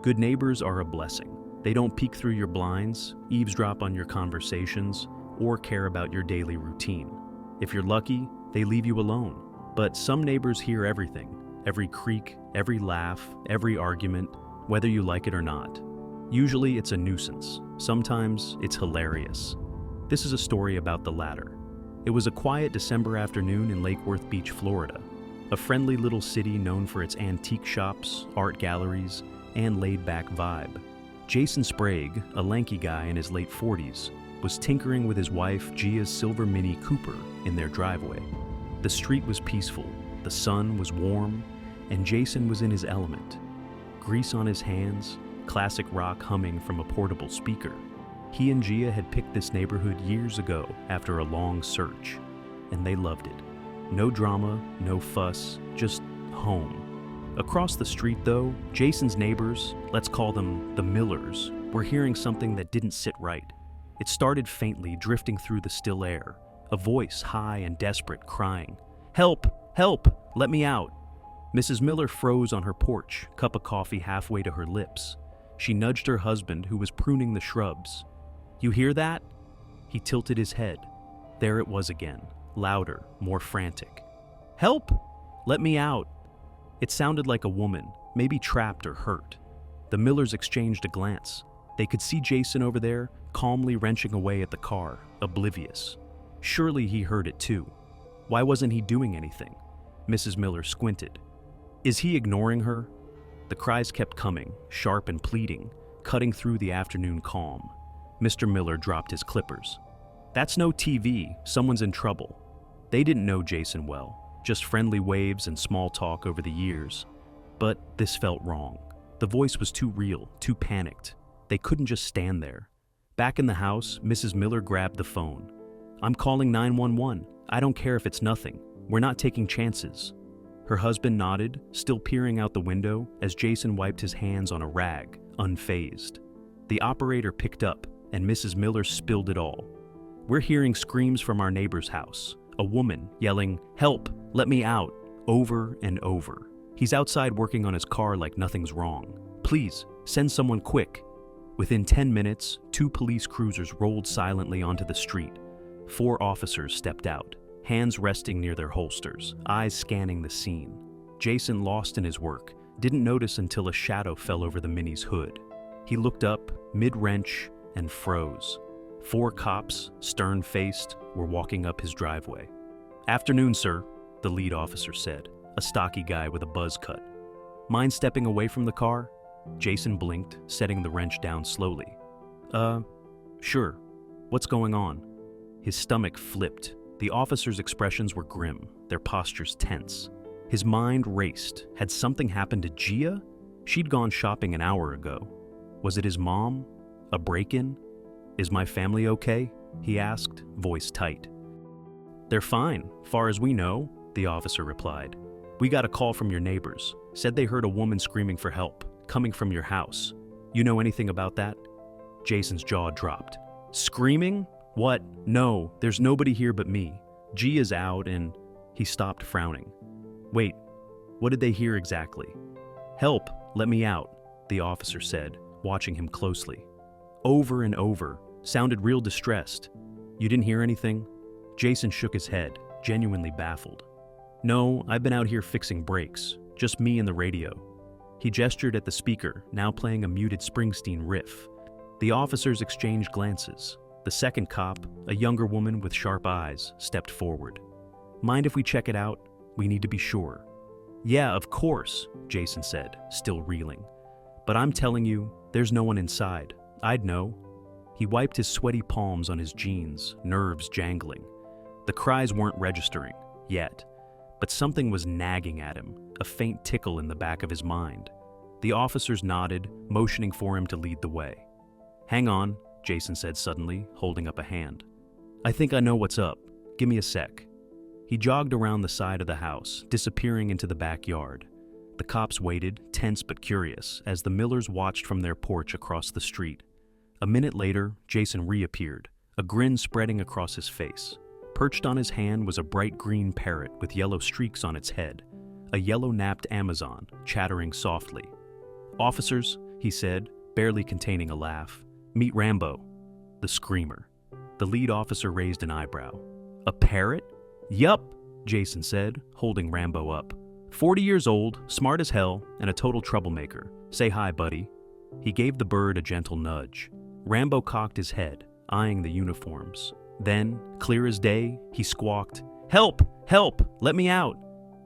Good neighbors are a blessing. They don't peek through your blinds, eavesdrop on your conversations, or care about your daily routine. If you're lucky, they leave you alone. But some neighbors hear everything, every creak, every laugh, every argument, whether you like it or not. Usually it's a nuisance. Sometimes it's hilarious. This is a story about the latter. It was a quiet December afternoon in Lake Worth Beach, Florida, a friendly little city known for its antique shops, art galleries, and laid-back vibe. Jason Sprague, a lanky guy in his late 40s, was tinkering with his wife Gia's silver Mini Cooper in their driveway. The street was peaceful, the sun was warm, and Jason was in his element. Grease on his hands, classic rock humming from a portable speaker. He and Gia had picked this neighborhood years ago after a long search, and they loved it. No drama, no fuss, just home. Across the street, though, Jason's neighbors, let's call them the Millers, were hearing something that didn't sit right. It started faintly, drifting through the still air, a voice high and desperate, crying, "Help! Help! Let me out!" Mrs. Miller froze on her porch, cup of coffee halfway to her lips. She nudged her husband, who was pruning the shrubs. "You hear that?" He tilted his head. There it was again, louder, more frantic. "Help! Let me out!" It sounded like a woman, maybe trapped or hurt. The Millers exchanged a glance. They could see Jason over there, calmly wrenching away at the car, oblivious. Surely he heard it too. Why wasn't he doing anything? Mrs. Miller squinted. Is he ignoring her? The cries kept coming, sharp and pleading, cutting through the afternoon calm. Mr. Miller dropped his clippers. "That's no TV, someone's in trouble." They didn't know Jason well, just friendly waves and small talk over the years. But this felt wrong. The voice was too real, too panicked. They couldn't just stand there. Back in the house, Mrs. Miller grabbed the phone. "I'm calling 911. I don't care if it's nothing. We're not taking chances." Her husband nodded, still peering out the window as Jason wiped his hands on a rag, unfazed. The operator picked up, and Mrs. Miller spilled it all. "We're hearing screams from our neighbor's house. A woman yelling, 'Help! Let me out!' over and over. He's outside working on his car like nothing's wrong. Please, send someone quick." Within 10 minutes, 2 police cruisers rolled silently onto the street. 4 officers stepped out, hands resting near their holsters, eyes scanning the scene. Jason, lost in his work, didn't notice until a shadow fell over the Mini's hood. He looked up, mid-wrench, and froze. 4 cops, stern-faced, were walking up his driveway. "Afternoon, sir," the lead officer said, a stocky guy with a buzz cut. "Mind stepping away from the car?" Jason blinked, setting the wrench down slowly. Sure. What's going on?" His stomach flipped. The officers' expressions were grim, their postures tense. His mind raced. Had something happened to Gia? She'd gone shopping an hour ago. Was it his mom? A break-in? "Is my family okay?" he asked, voice tight. "They're fine, far as we know," the officer replied. "We got a call from your neighbors. Said they heard a woman screaming for help, coming from your house. You know anything about that?" Jason's jaw dropped. "Screaming? What? No, there's nobody here but me. Gia's out and..." He stopped, frowning. "Wait, what did they hear exactly?" "Help, let me out," the officer said, watching him closely. Over and over, sounded real distressed. "You didn't hear anything?" Jason shook his head, genuinely baffled. "No, I've been out here fixing brakes, just me and the radio." He gestured at the speaker, now playing a muted Springsteen riff. The officers exchanged glances. The second cop, a younger woman with sharp eyes, stepped forward. "Mind if we check it out? We need to be sure." "Yeah, of course," Jason said, still reeling. "But I'm telling you, there's no one inside. I'd know." He wiped his sweaty palms on his jeans, nerves jangling. The cries weren't registering, yet, but something was nagging at him, a faint tickle in the back of his mind. The officers nodded, motioning for him to lead the way. "Hang on," Jason said suddenly, holding up a hand. "I think I know what's up. Give me a sec." He jogged around the side of the house, disappearing into the backyard. The cops waited, tense but curious, as the Millers watched from their porch across the street. A minute later, Jason reappeared, a grin spreading across his face. Perched on his hand was a bright green parrot with yellow streaks on its head, a yellow-napped Amazon, chattering softly. "Officers, he said, barely containing a laugh. Meet Rambo, the screamer. The lead officer raised an eyebrow. A parrot? Yup, Jason said, holding Rambo up. 40 years old, smart as hell, and a total troublemaker. Say hi, buddy. He gave the bird a gentle nudge. Rambo cocked his head, eyeing the uniforms. Then, clear as day, he squawked, "Help! Help! Let me out!"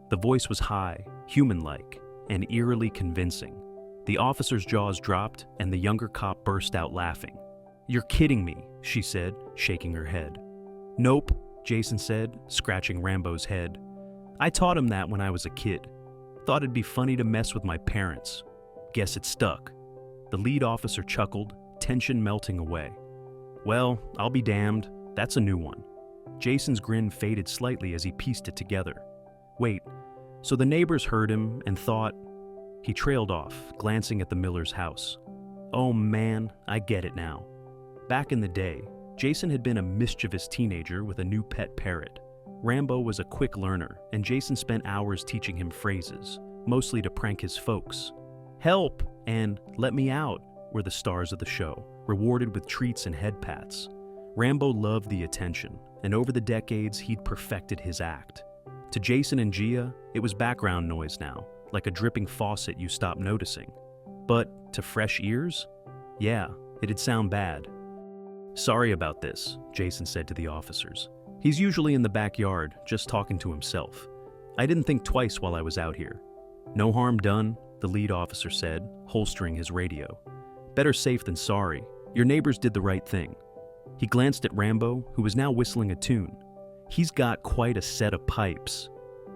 The voice was high, human-like, and eerily convincing. The officer's jaws dropped, and the younger cop burst out laughing. "You're kidding me," she said, shaking her head. "Nope," Jason said, scratching Rambo's head. "I taught him that when I was a kid. Thought it'd be funny to mess with my parents. Guess it stuck." The lead officer chuckled, tension melting away. "Well, I'll be damned. That's a new one." Jason's grin faded slightly as he pieced it together. "Wait, so the neighbors heard him and thought..." He trailed off, glancing at the Miller's house. "Oh man, I get it now." Back in the day, Jason had been a mischievous teenager with a new pet parrot. Rambo was a quick learner, and Jason spent hours teaching him phrases, mostly to prank his folks. "Help!" and "Let me out" were the stars of the show, rewarded with treats and head pats. Rambo loved the attention, and over the decades he'd perfected his act. To Jason and Gia, it was background noise now, like a dripping faucet you stop noticing. But to fresh ears? Yeah, it'd sound bad. "Sorry about this," Jason said to the officers. "He's usually in the backyard, just talking to himself. I didn't think twice while I was out here." "No harm done," the lead officer said, holstering his radio. "Better safe than sorry. Your neighbors did the right thing." He glanced at Rambo, who was now whistling a tune. "He's got quite a set of pipes."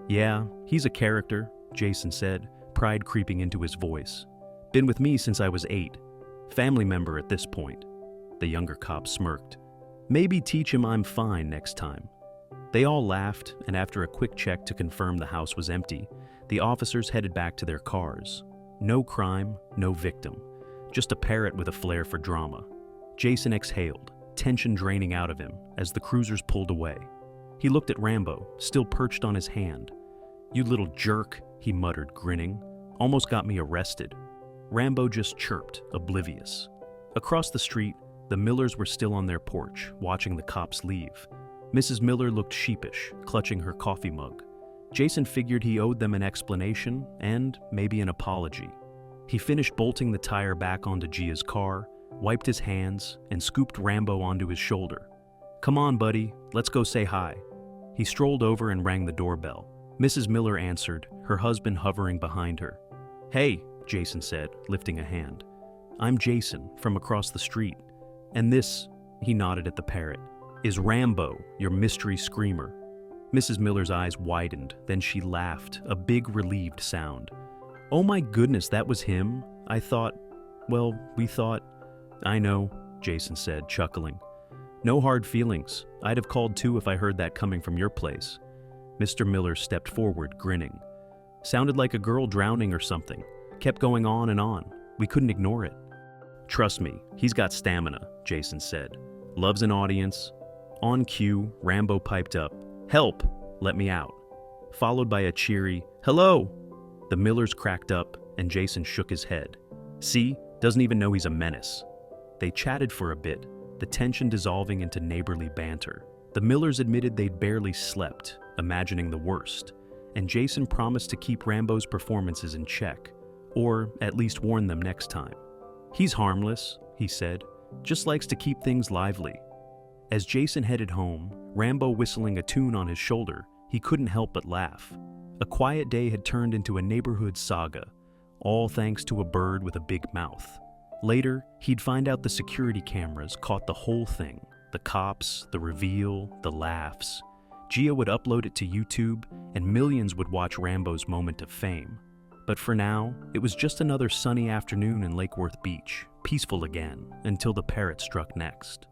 "Yeah, he's a character," Jason said, pride creeping into his voice. "Been with me since I was 8. Family member at this point." The younger cop smirked. "Maybe teach him I'm fine next time." They all laughed, and after a quick check to confirm the house was empty, the officers headed back to their cars. No crime, no victim. Just a parrot with a flair for drama. Jason exhaled, tension draining out of him as the cruisers pulled away. He looked at Rambo, still perched on his hand. "You little jerk," he muttered, grinning. "Almost got me arrested." Rambo just chirped, oblivious. Across the street, the Millers were still on their porch, watching the cops leave. Mrs. Miller looked sheepish, clutching her coffee mug. Jason figured he owed them an explanation and maybe an apology. He finished bolting the tire back onto Gia's car, wiped his hands, and scooped Rambo onto his shoulder. "Come on, buddy, let's go say hi." He strolled over and rang the doorbell. Mrs. Miller answered, her husband hovering behind her. "Hey," Jason said, lifting a hand. "I'm Jason, from across the street. And this," he nodded at the parrot, "is Rambo, your mystery screamer." Mrs. Miller's eyes widened, then she laughed, a big relieved sound. "Oh my goodness, that was him? We thought..." "I know," Jason said, chuckling. "No hard feelings. I'd have called too if I heard that coming from your place." Mr. Miller stepped forward, grinning. "Sounded like a girl drowning or something. Kept going on and on. We couldn't ignore it." "Trust me, he's got stamina," Jason said. "Loves an audience." On cue, Rambo piped up, "Help! Let me out," followed by a cheery, "Hello!" The Millers cracked up, and Jason shook his head. "See? Doesn't even know he's a menace." They chatted for a bit, the tension dissolving into neighborly banter. The Millers admitted they'd barely slept, imagining the worst, and Jason promised to keep Rambo's performances in check, or at least warn them next time. "He's harmless," he said, "just likes to keep things lively." As Jason headed home, Rambo whistling a tune on his shoulder, he couldn't help but laugh. A quiet day had turned into a neighborhood saga, all thanks to a bird with a big mouth. Later, he'd find out the security cameras caught the whole thing. The cops, the reveal, the laughs. Gia would upload it to YouTube, and millions would watch Rambo's moment of fame. But for now, it was just another sunny afternoon in Lake Worth Beach, peaceful again, until the parrot struck next.